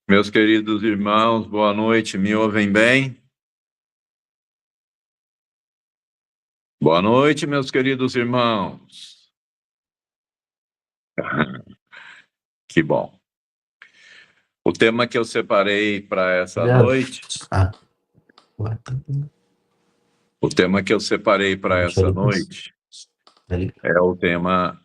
Meus queridos irmãos, boa noite, me ouvem bem? Boa noite, meus queridos irmãos. Que bom. O tema que eu separei para essa noite, o tema que eu separei para essa noite é o tema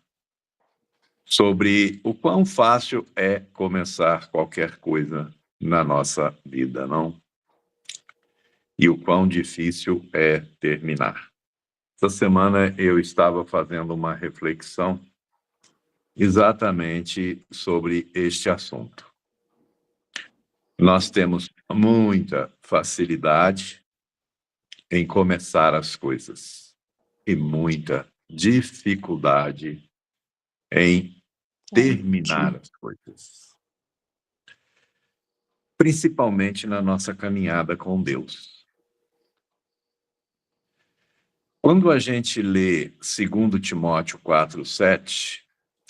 sobre o quão fácil é começar qualquer coisa na nossa vida, não? E o quão difícil é terminar. Essa semana eu estava fazendo uma reflexão exatamente sobre este assunto. Nós temos muita facilidade em começar as coisas e muita dificuldade em terminar as coisas, principalmente na nossa caminhada com Deus. Quando a gente lê 2 Timóteo 4:7,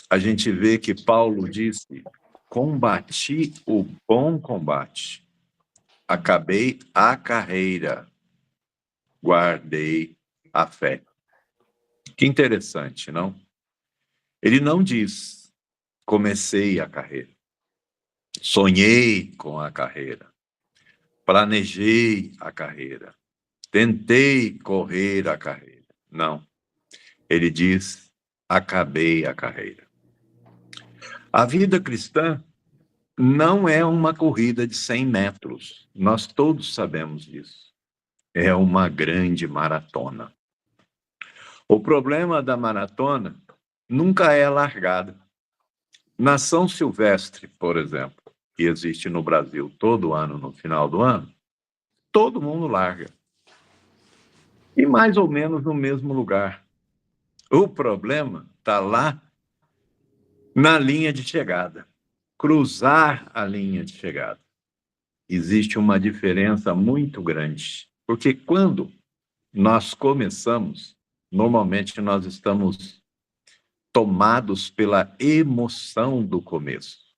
a gente vê que Paulo disse: combati o bom combate, acabei a carreira, guardei a fé. Que interessante, não? Ele não diz, comecei a carreira, sonhei com a carreira, planejei a carreira, tentei correr a carreira. Não. Ele diz, acabei a carreira. A vida cristã não é uma corrida de 100 metros. Nós todos sabemos disso. É uma grande maratona. O problema da maratona nunca é a largada. Na São Silvestre, por exemplo, que existe no Brasil todo ano, no final do ano, todo mundo larga. E mais ou menos no mesmo lugar. O problema está lá na linha de chegada. Cruzar a linha de chegada. Existe uma diferença muito grande. Porque quando nós começamos, normalmente nós estamos tomados pela emoção do começo.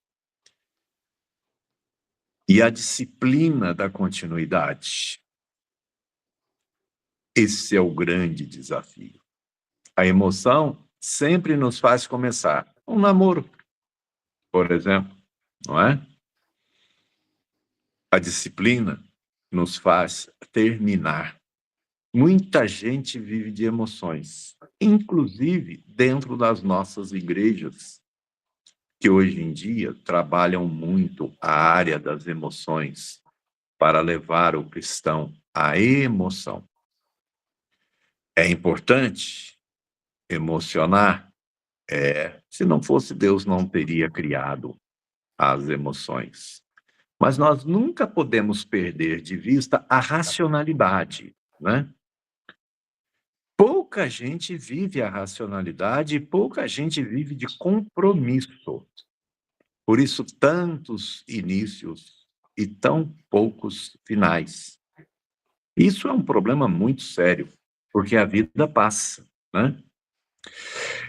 E a disciplina da continuidade. Esse é o grande desafio. A emoção sempre nos faz começar. Um namoro, por exemplo, não é? A disciplina nos faz terminar. Muita gente vive de emoções, inclusive dentro das nossas igrejas, que hoje em dia trabalham muito a área das emoções para levar o cristão à emoção. É importante emocionar? Se não fosse Deus, não teria criado as emoções. Mas nós nunca podemos perder de vista a racionalidade, né? Pouca gente vive a racionalidade e pouca gente vive de compromisso. Por isso, tantos inícios e tão poucos finais. Isso é um problema muito sério, porque a vida passa, né?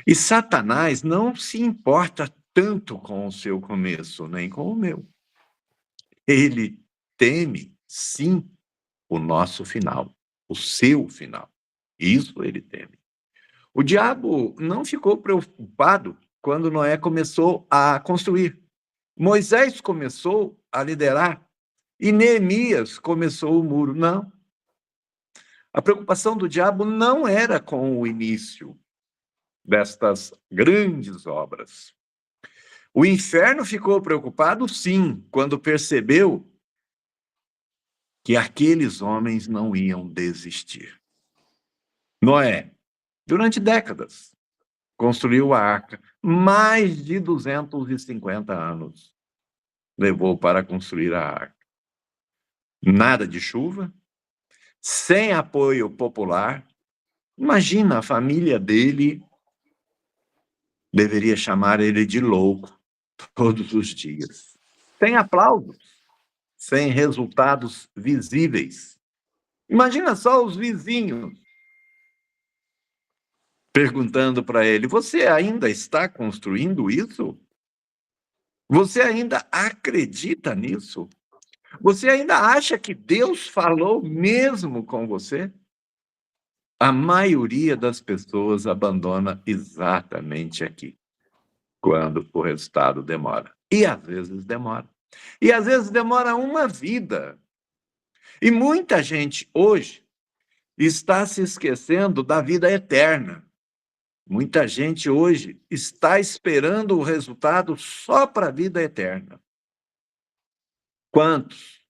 E Satanás não se importa tanto com o seu começo, nem com o meu. Ele teme, sim, o nosso final, o seu final. Isso ele teme. O diabo não ficou preocupado quando Noé começou a construir. Moisés começou a liderar e Neemias começou o muro. Não. A preocupação do diabo não era com o início destas grandes obras. O inferno ficou preocupado, sim, quando percebeu que aqueles homens não iam desistir. Noé, durante décadas, construiu a arca. Mais de 250 anos levou para construir a arca. Nada de chuva, sem apoio popular. Imagina, a família dele deveria chamar ele de louco todos os dias. Sem aplausos, sem resultados visíveis. Imagina só os vizinhos perguntando para ele: você ainda está construindo isso? Você ainda acredita nisso? Você ainda acha que Deus falou mesmo com você? A maioria das pessoas abandona exatamente aqui, quando o resultado demora. E às vezes demora. E às vezes demora uma vida. E muita gente hoje está se esquecendo da vida eterna. Muita gente hoje está esperando o resultado só para a vida eterna. Quantos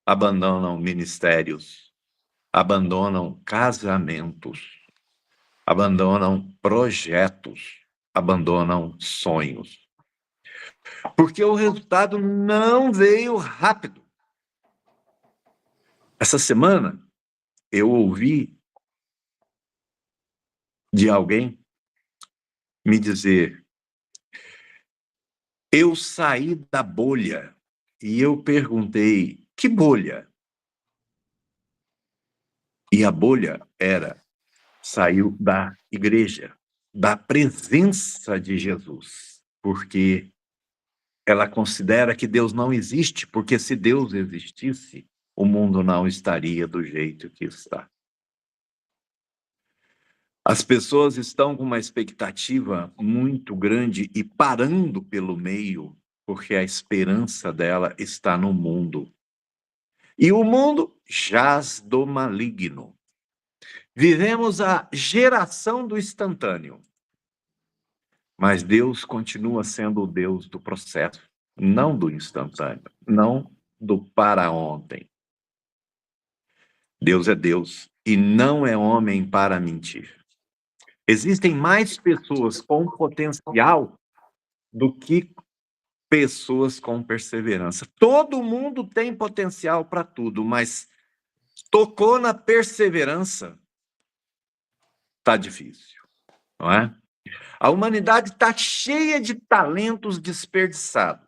abandonam ministérios, abandonam casamentos, abandonam projetos, abandonam sonhos? Porque o resultado não veio rápido. Essa semana, eu ouvi de alguém me dizer: eu saí da bolha. E eu perguntei: que bolha? E a bolha saiu da igreja, da presença de Jesus, porque ela considera que Deus não existe, porque se Deus existisse, o mundo não estaria do jeito que está. As pessoas estão com uma expectativa muito grande e parando pelo meio, porque a esperança dela está no mundo. E o mundo jaz do maligno. Vivemos a geração do instantâneo. Mas Deus continua sendo o Deus do processo, não do instantâneo, não do para ontem. Deus é Deus e não é homem para mentir. Existem mais pessoas com potencial do que pessoas com perseverança. Todo mundo tem potencial para tudo, mas tocou na perseverança, tá difícil, não é? A humanidade está cheia de talentos desperdiçados.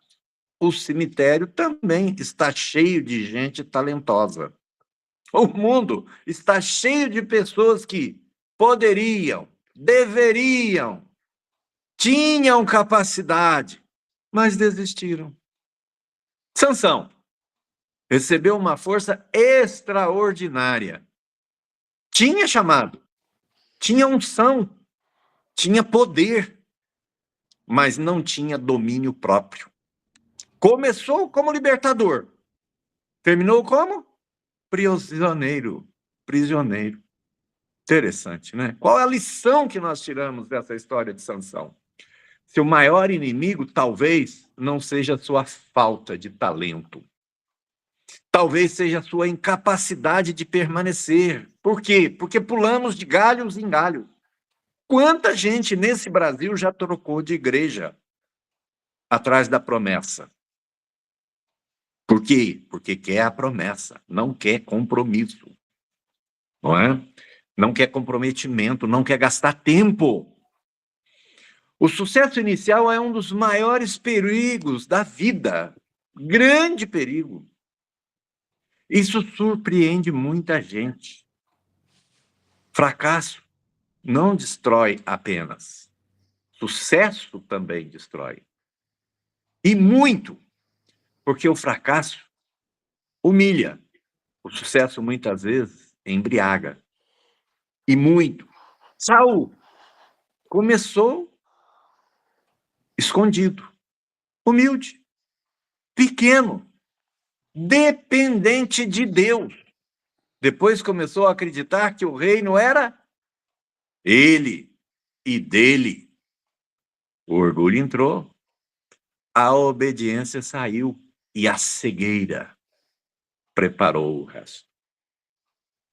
O cemitério também está cheio de gente talentosa. O mundo está cheio de pessoas que poderiam, deveriam, tinham capacidade, mas desistiram. Sansão recebeu uma força extraordinária. Tinha chamado, tinha unção, tinha poder, mas não tinha domínio próprio. Começou como libertador, terminou como prisioneiro. Prisioneiro. Interessante, né? Qual é a lição que nós tiramos dessa história de Sansão? Seu maior inimigo talvez não seja a sua falta de talento. Talvez seja a sua incapacidade de permanecer. Por quê? Porque pulamos de galhos em galhos. Quanta gente nesse Brasil já trocou de igreja atrás da promessa? Por quê? Porque quer a promessa, não quer compromisso. Não é? Não quer comprometimento, não quer gastar tempo. O sucesso inicial é um dos maiores perigos da vida. Grande perigo. Isso surpreende muita gente. Fracasso não destrói apenas. Sucesso também destrói. E muito, porque o fracasso humilha. O sucesso muitas vezes embriaga. E muito. Saul começou escondido, humilde, pequeno, dependente de Deus. Depois começou a acreditar que o reino era ele e dele. O orgulho entrou, a obediência saiu e a cegueira preparou o resto.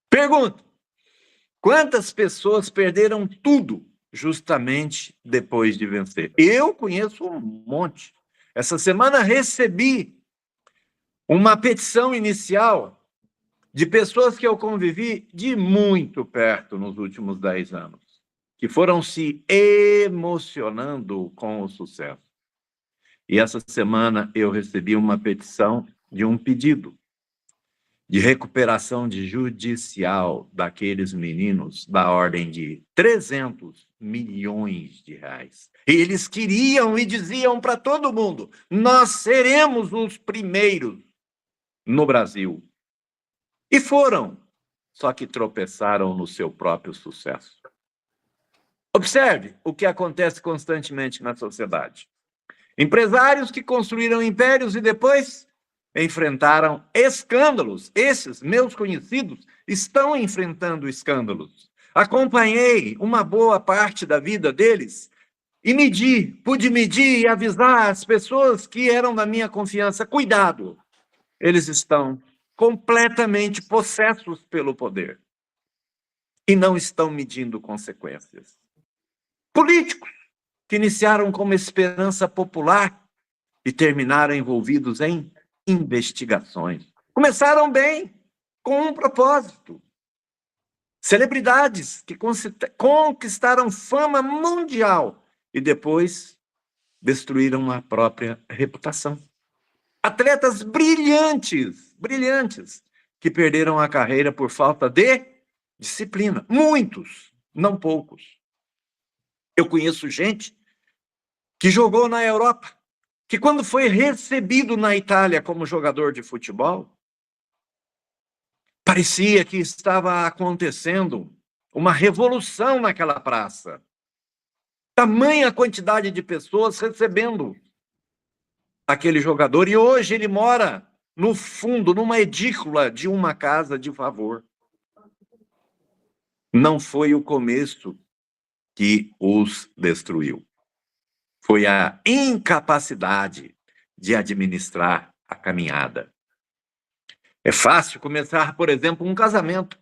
Pergunta: quantas pessoas perderam tudo justamente depois de vencer? Eu conheço um monte. Essa semana recebi uma petição inicial de pessoas que eu convivi de muito perto nos últimos 10 anos, que foram se emocionando com o sucesso. E essa semana eu recebi uma petição de um pedido. de recuperação de judicial daqueles meninos da ordem de 300 milhões de reais. E eles queriam e diziam para todo mundo: nós seremos os primeiros no Brasil. E foram, só que tropeçaram no seu próprio sucesso. Observe o que acontece constantemente na sociedade. Empresários que construíram impérios e depois enfrentaram escândalos. Esses, meus conhecidos, estão enfrentando escândalos. Acompanhei uma boa parte da vida deles e pude medir e avisar as pessoas que eram da minha confiança: cuidado, eles estão completamente possessos pelo poder e não estão medindo consequências. Políticos que iniciaram como esperança popular e terminaram envolvidos em investigações. Começaram bem, com um propósito. Celebridades que conquistaram fama mundial e depois destruíram a própria reputação. Atletas brilhantes, que perderam a carreira por falta de disciplina. Muitos, não poucos. Eu conheço gente que jogou na Europa, que quando foi recebido na Itália como jogador de futebol, parecia que estava acontecendo uma revolução naquela praça. Tamanha quantidade de pessoas recebendo aquele jogador, e hoje ele mora no fundo, numa edícula de uma casa de favor. Não foi o começo que os destruiu. Foi a incapacidade de administrar a caminhada. É fácil começar, por exemplo, um casamento.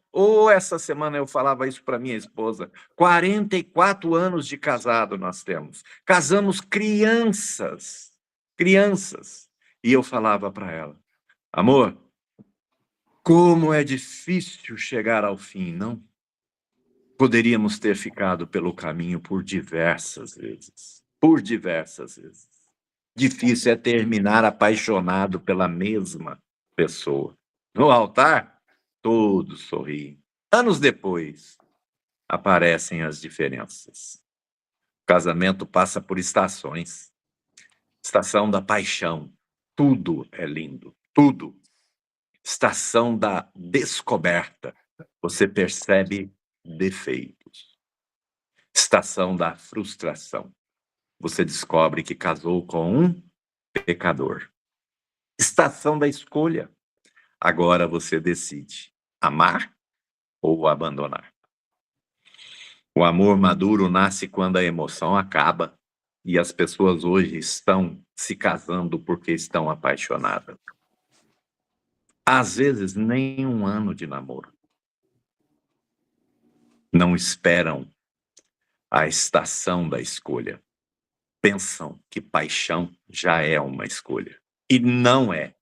Essa semana eu falava isso para minha esposa. 44 anos de casado nós temos. Casamos crianças. E eu falava para ela: amor, como é difícil chegar ao fim, não? Poderíamos ter ficado pelo caminho por diversas vezes. Difícil é terminar apaixonado pela mesma pessoa. No altar, todos sorriem. Anos depois, aparecem as diferenças. O casamento passa por estações. Estação da paixão. Tudo é lindo, tudo. Estação da descoberta. Você percebe defeitos. Estação da frustração. Você descobre que casou com um pecador. Estação da escolha. Agora você decide amar ou abandonar. O amor maduro nasce quando a emoção acaba e as pessoas hoje estão se casando porque estão apaixonadas. Às vezes, nem um ano de namoro. Não esperam a estação da escolha. Pensam que paixão já é uma escolha. E não é.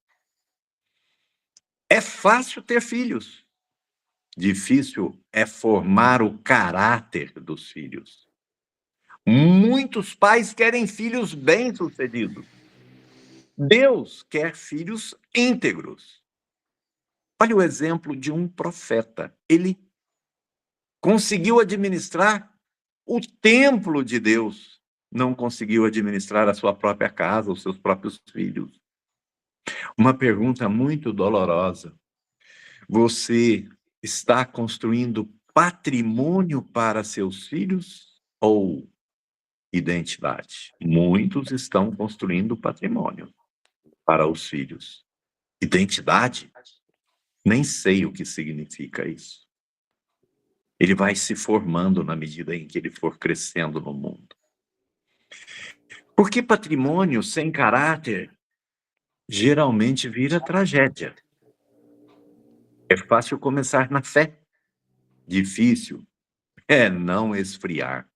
É fácil ter filhos. Difícil é formar o caráter dos filhos. Muitos pais querem filhos bem-sucedidos. Deus quer filhos íntegros. Olha o exemplo de um profeta. Ele conseguiu administrar o templo de Deus, não conseguiu administrar a sua própria casa, os seus próprios filhos. Uma pergunta muito dolorosa. Você está construindo patrimônio para seus filhos ou identidade? Muitos estão construindo patrimônio para os filhos. Identidade? Nem sei o que significa isso. Ele vai se formando na medida em que ele for crescendo no mundo. Porque patrimônio sem caráter geralmente vira tragédia. É fácil começar na fé. Difícil é não esfriar.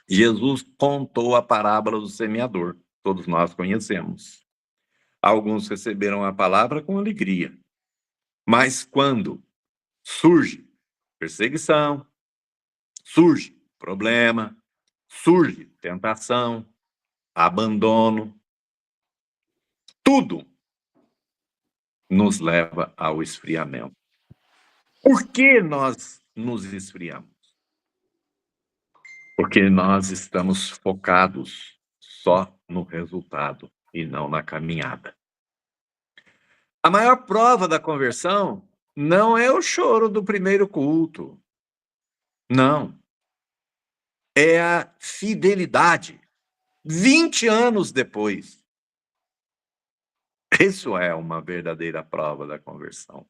Jesus contou a parábola do semeador. Todos nós conhecemos. Alguns receberam a palavra com alegria. Mas quando surge perseguição, surge problema, surge tentação, abandono, tudo nos leva ao esfriamento. Por que nós nos esfriamos? Porque nós estamos focados só no resultado e não na caminhada. A maior prova da conversão não é o choro do primeiro culto. Não. É a fidelidade. 20 anos depois. Isso é uma verdadeira prova da conversão.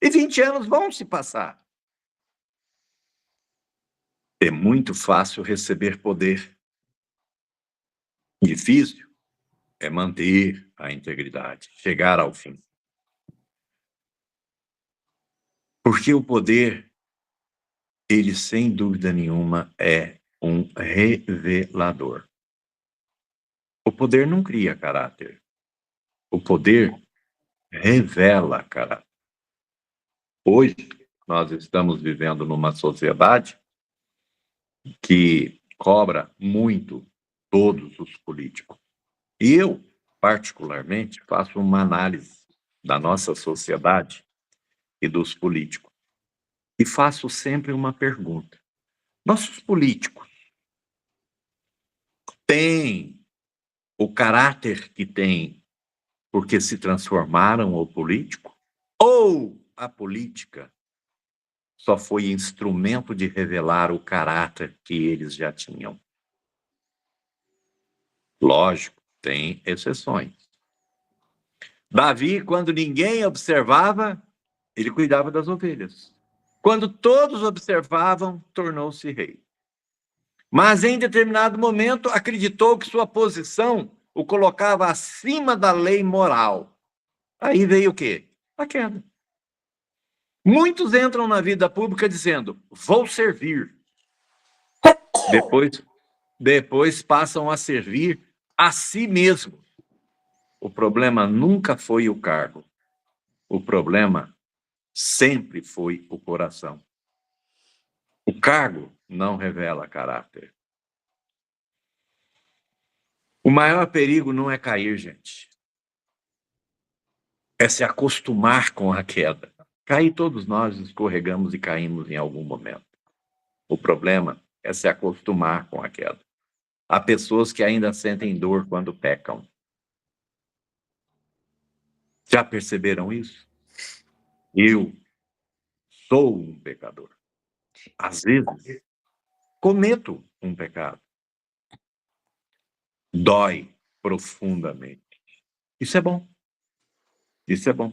E 20 anos vão se passar. É muito fácil receber poder. Difícil é manter a integridade, chegar ao fim. Porque o poder, ele sem dúvida nenhuma é um revelador. O poder não cria caráter. O poder revela caráter. Hoje, nós estamos vivendo numa sociedade que cobra muito todos os políticos. E eu, particularmente, faço uma análise da nossa sociedade e dos políticos. E faço sempre uma pergunta. Nossos políticos têm o caráter que têm porque se transformaram o político? Ou a política só foi instrumento de revelar o caráter que eles já tinham? Lógico, tem exceções. Davi, quando ninguém observava, ele cuidava das ovelhas. Quando todos observavam, tornou-se rei. Mas em determinado momento acreditou que sua posição o colocava acima da lei moral. Aí veio o quê? A queda. Muitos entram na vida pública dizendo, vou servir. Depois passam a servir a si mesmo. O problema nunca foi o cargo. O problema sempre foi o coração. O cargo não revela caráter. O maior perigo não é cair, gente. É se acostumar com a queda. Cair, todos nós escorregamos e caímos em algum momento. O problema é se acostumar com a queda. Há pessoas que ainda sentem dor quando pecam. Já perceberam isso? Eu sou um pecador. Às vezes, cometo um pecado. Dói profundamente. Isso é bom. Isso é bom.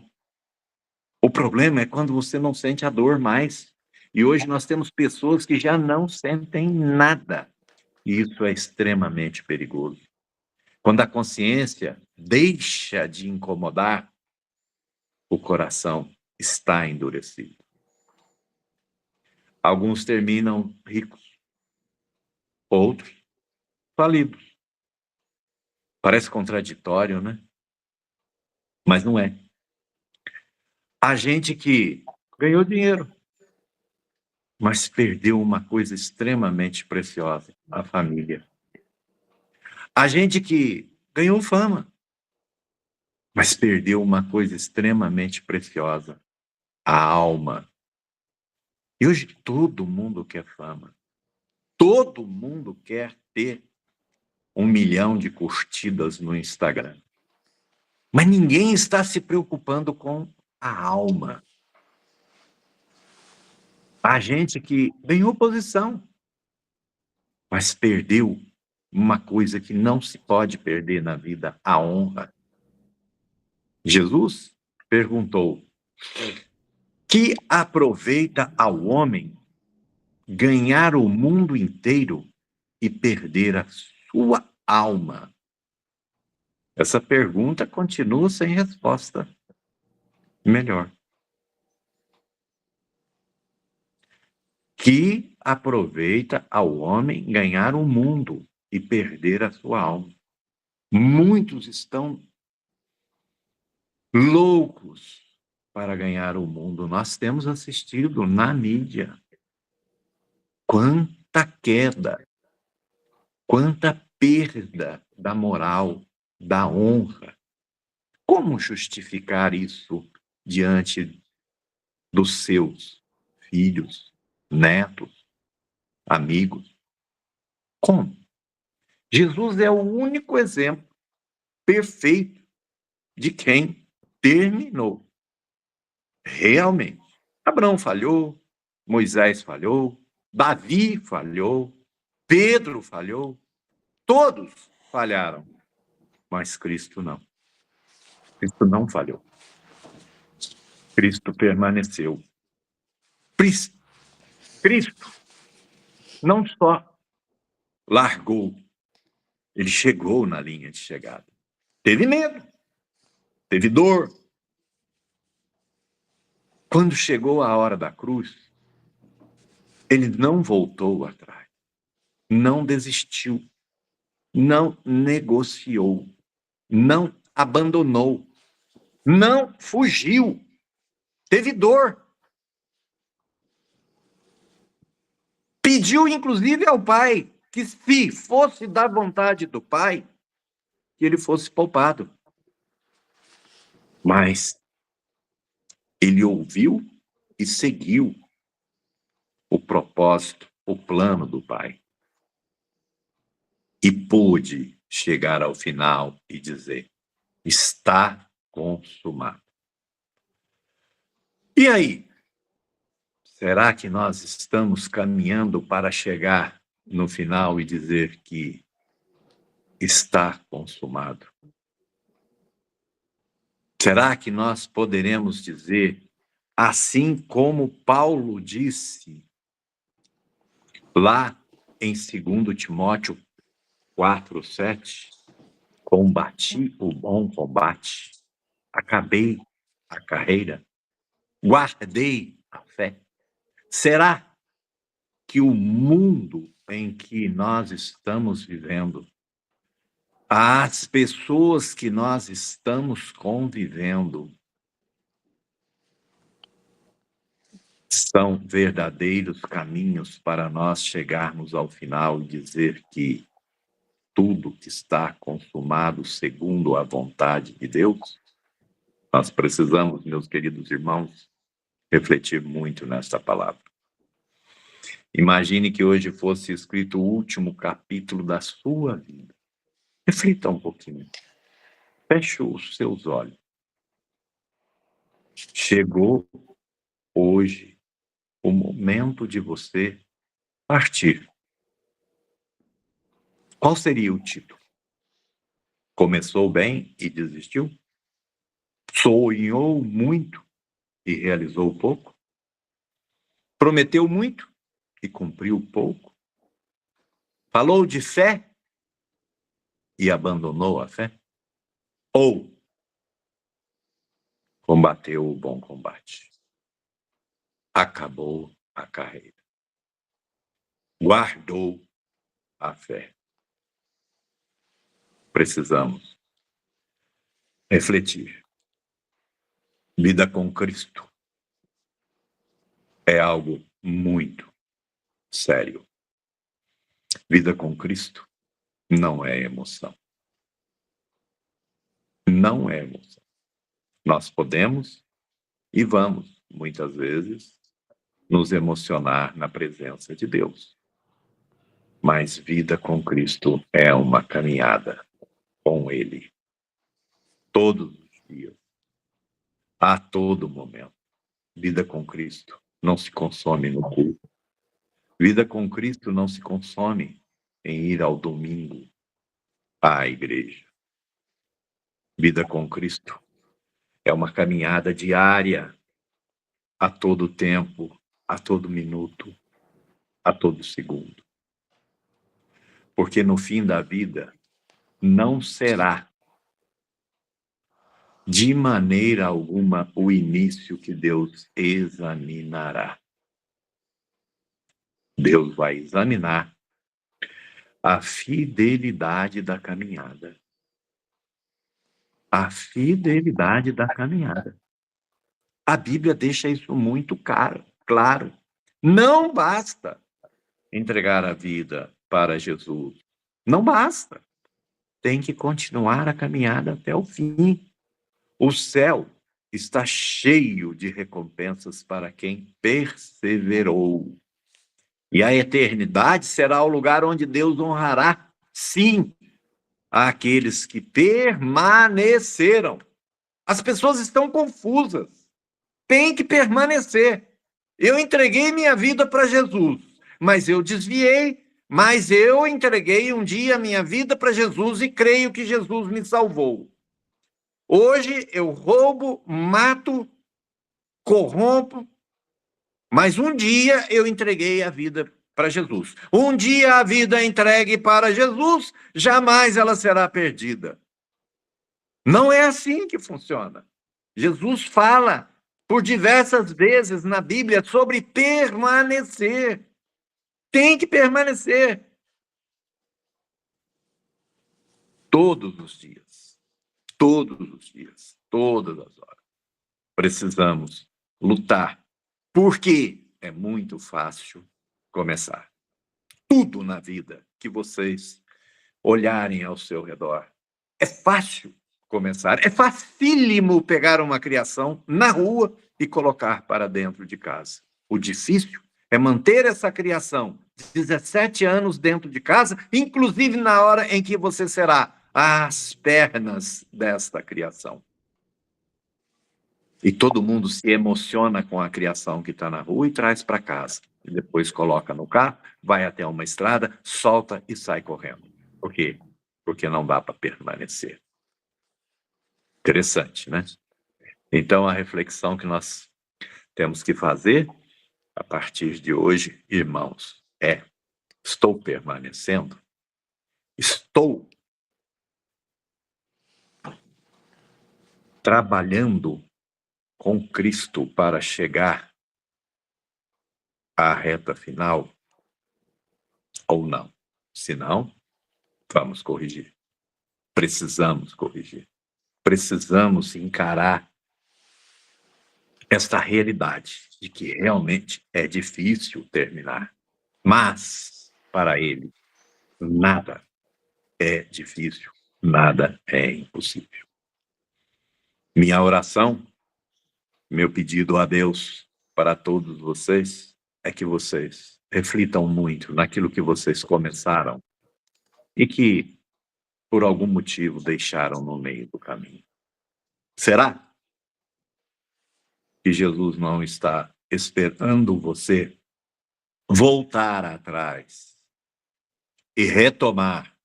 O problema é quando você não sente a dor mais. E hoje nós temos pessoas que já não sentem nada. E isso é extremamente perigoso. Quando a consciência deixa de incomodar, o coração está endurecido. Alguns terminam ricos, outros falidos. Parece contraditório, né? Mas não é. Há gente que ganhou dinheiro, mas perdeu uma coisa extremamente preciosa, a família. Há gente que ganhou fama, mas perdeu uma coisa extremamente preciosa, a alma. E hoje todo mundo quer fama. Todo mundo quer ter 1 milhão de curtidas no Instagram. Mas ninguém está se preocupando com a alma. Há gente que ganhou posição, mas perdeu uma coisa que não se pode perder na vida, a honra. Jesus perguntou: que aproveita ao homem ganhar o mundo inteiro e perder a sua alma? Essa pergunta continua sem resposta melhor. Que aproveita ao homem ganhar o mundo e perder a sua alma? Muitos estão loucos para ganhar o mundo. Nós temos assistido na mídia quanta queda, quanta perda da moral, da honra. Como justificar isso diante dos seus filhos, netos, amigos? Como? Jesus é o único exemplo perfeito de quem terminou. Realmente. Abraão falhou, Moisés falhou, Davi falhou, Pedro falhou, todos falharam, mas Cristo não. Cristo não falhou. Cristo permaneceu. Cristo não só largou, ele chegou na linha de chegada. Teve medo, teve dor. Quando chegou a hora da cruz, ele não voltou atrás, não desistiu, não negociou, não abandonou, não fugiu. Teve dor. Pediu, inclusive, ao Pai que, se fosse da vontade do Pai, que ele fosse poupado. Mas ele ouviu e seguiu o propósito, o plano do Pai. E pôde chegar ao final e dizer: está consumado. E aí? Será que nós estamos caminhando para chegar no final e dizer que está consumado? Será que nós poderemos dizer, assim como Paulo disse lá em 2 Timóteo 4:7, combati o bom combate, acabei a carreira, guardei a fé. Será que o mundo em que nós estamos vivendo, as pessoas que nós estamos convivendo, são verdadeiros caminhos para nós chegarmos ao final e dizer que tudo está consumado segundo a vontade de Deus? Nós precisamos, meus queridos irmãos, refletir muito nesta palavra. Imagine que hoje fosse escrito o último capítulo da sua vida. Reflita um pouquinho. Feche os seus olhos. Chegou hoje o momento de você partir. Qual seria o título? Começou bem e desistiu? Sonhou muito e realizou pouco? Prometeu muito e cumpriu pouco? Falou de fé e abandonou a fé? Ou combateu o bom combate? Acabou a carreira? Guardou a fé? Precisamos refletir. Vida com Cristo é algo muito sério. Vida com Cristo não é emoção. Não é emoção. Nós podemos e vamos, muitas vezes, nos emocionar na presença de Deus. Mas vida com Cristo é uma caminhada com Ele. Todos os dias. A todo momento. Vida com Cristo não se consome no culto. Vida com Cristo não se consome em ir ao domingo à igreja. Vida com Cristo é uma caminhada diária, a todo tempo, a todo minuto, a todo segundo. Porque no fim da vida não será de maneira alguma o início que Deus examinará. Deus vai examinar a fidelidade da caminhada. A fidelidade da caminhada. A Bíblia deixa isso muito claro. Não basta entregar a vida para Jesus. Não basta. Tem que continuar a caminhada até o fim. O céu está cheio de recompensas para quem perseverou. E a eternidade será o lugar onde Deus honrará, sim, aqueles que permaneceram. As pessoas estão confusas. Tem que permanecer. Eu entreguei minha vida para Jesus, mas eu desviei, mas eu entreguei um dia minha vida para Jesus e creio que Jesus me salvou. Hoje eu roubo, mato, corrompo, mas um dia eu entreguei a vida para Jesus. Um dia a vida é entregue para Jesus, jamais ela será perdida. Não é assim que funciona. Jesus fala por diversas vezes na Bíblia sobre permanecer. Tem que permanecer. Todos os dias. Todos os dias. Todas as horas. Precisamos lutar. Porque é muito fácil começar. Tudo na vida que vocês olharem ao seu redor. É fácil começar. É facílimo pegar uma criação na rua e colocar para dentro de casa. O difícil é manter essa criação 17 anos dentro de casa, inclusive na hora em que você será às pernas desta criação. E todo mundo se emociona com a criação que está na rua e traz para casa. E depois coloca no carro, vai até uma estrada, solta e sai correndo. Por quê? Porque não dá para permanecer. Interessante, né? Então, a reflexão que nós temos que fazer a partir de hoje, irmãos, é: estou permanecendo? Estou trabalhando com Cristo para chegar à reta final ou não? Se não, vamos corrigir. Precisamos corrigir. Precisamos encarar esta realidade de que realmente é difícil terminar. Mas, para Ele, nada é difícil, nada é impossível. Minha oração, meu pedido a Deus para todos vocês é que vocês reflitam muito naquilo que vocês começaram e que, por algum motivo, deixaram no meio do caminho. Será que Jesus não está esperando você voltar atrás e retomar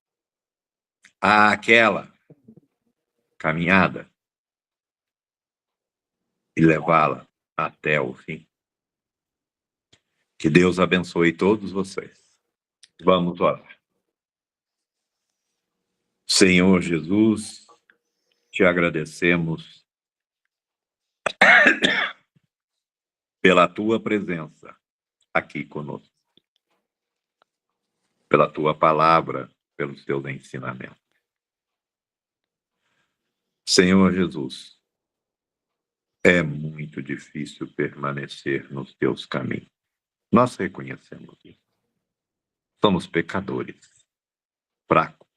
aquela caminhada e levá-la até o fim? Que Deus abençoe todos vocês. Vamos orar. Senhor Jesus, te agradecemos pela tua presença aqui conosco, pela tua palavra, pelos teus ensinamentos. Senhor Jesus, é muito difícil permanecer nos teus caminhos. Nós reconhecemos isso. Somos pecadores, fracos.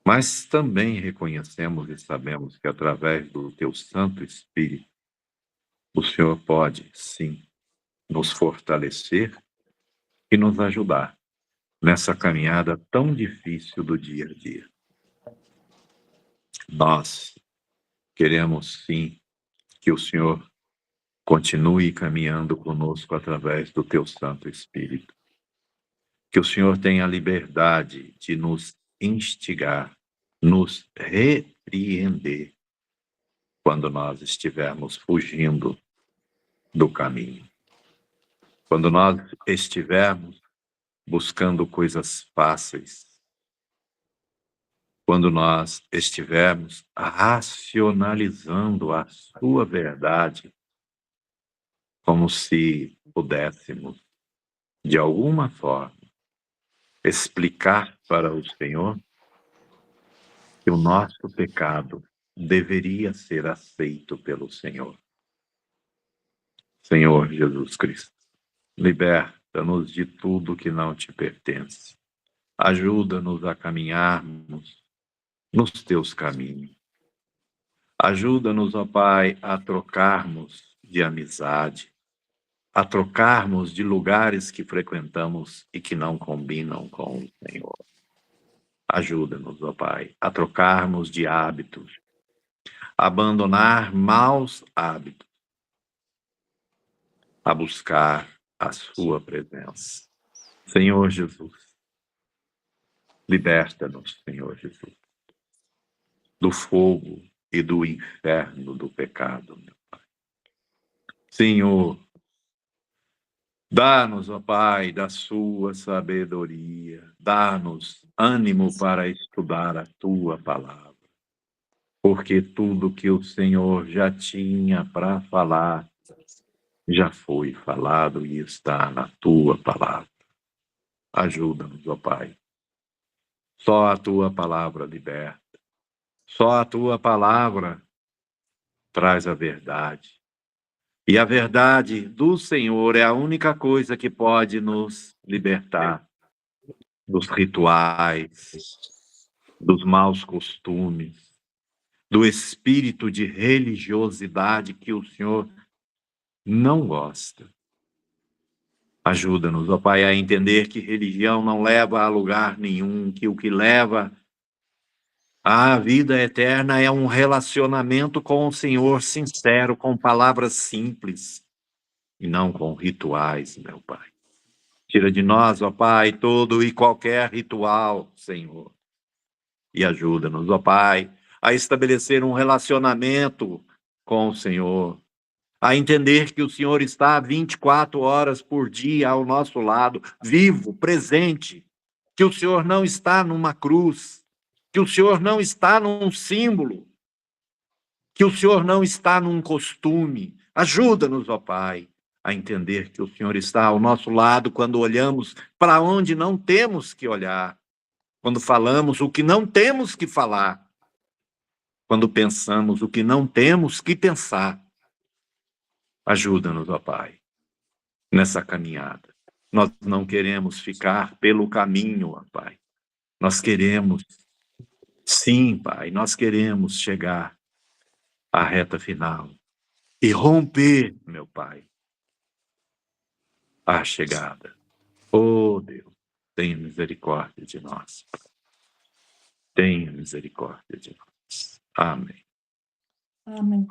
Mas também reconhecemos e sabemos que através do teu Santo Espírito, o Senhor pode, sim, nos fortalecer e nos ajudar nessa caminhada tão difícil do dia a dia. Nós queremos, sim, que o Senhor continue caminhando conosco através do teu Santo Espírito. Que o Senhor tenha a liberdade de nos instigar, nos repreender quando nós estivermos fugindo do caminho. Quando nós estivermos buscando coisas fáceis. Quando nós estivermos racionalizando a sua verdade, como se pudéssemos, de alguma forma, explicar para o Senhor que o nosso pecado deveria ser aceito pelo Senhor. Senhor Jesus Cristo, liberta-nos de tudo que não te pertence. Ajuda-nos a caminharmos nos teus caminhos. Ajuda-nos, ó Pai, a trocarmos de amizade, a trocarmos de lugares que frequentamos e que não combinam com o Senhor. Ajuda-nos, ó Pai, a trocarmos de hábitos, a abandonar maus hábitos, a buscar a sua presença. Senhor Jesus, liberta-nos, Senhor Jesus, do fogo e do inferno do pecado, meu Pai. Senhor, dá-nos, ó Pai, da sua sabedoria, dá-nos ânimo para estudar a tua palavra, porque tudo que o Senhor já tinha para falar, já foi falado e está na tua palavra. Ajuda-nos, ó Pai. Só a tua palavra liberta. Só a tua palavra traz a verdade. E a verdade do Senhor é a única coisa que pode nos libertar dos rituais, dos maus costumes, do espírito de religiosidade que o Senhor não gosta. Ajuda-nos, ó Pai, a entender que religião não leva a lugar nenhum, que o que leva à vida eterna é um relacionamento com o Senhor sincero, com palavras simples e não com rituais, meu Pai. Tira de nós, ó Pai, todo e qualquer ritual, Senhor. E ajuda-nos, ó Pai, a estabelecer um relacionamento com o Senhor, a entender que o Senhor está 24 horas por dia ao nosso lado, vivo, presente, que o Senhor não está numa cruz, que o Senhor não está num símbolo, que o Senhor não está num costume. Ajuda-nos, ó Pai, a entender que o Senhor está ao nosso lado quando olhamos para onde não temos que olhar, quando falamos o que não temos que falar, quando pensamos o que não temos que pensar. Ajuda-nos, ó Pai, nessa caminhada. Nós não queremos ficar pelo caminho, ó Pai. Nós queremos, sim, Pai, nós queremos chegar à reta final e romper, meu Pai, a chegada. Oh, Deus, tenha misericórdia de nós. Tenha misericórdia de nós. Amém. Amém.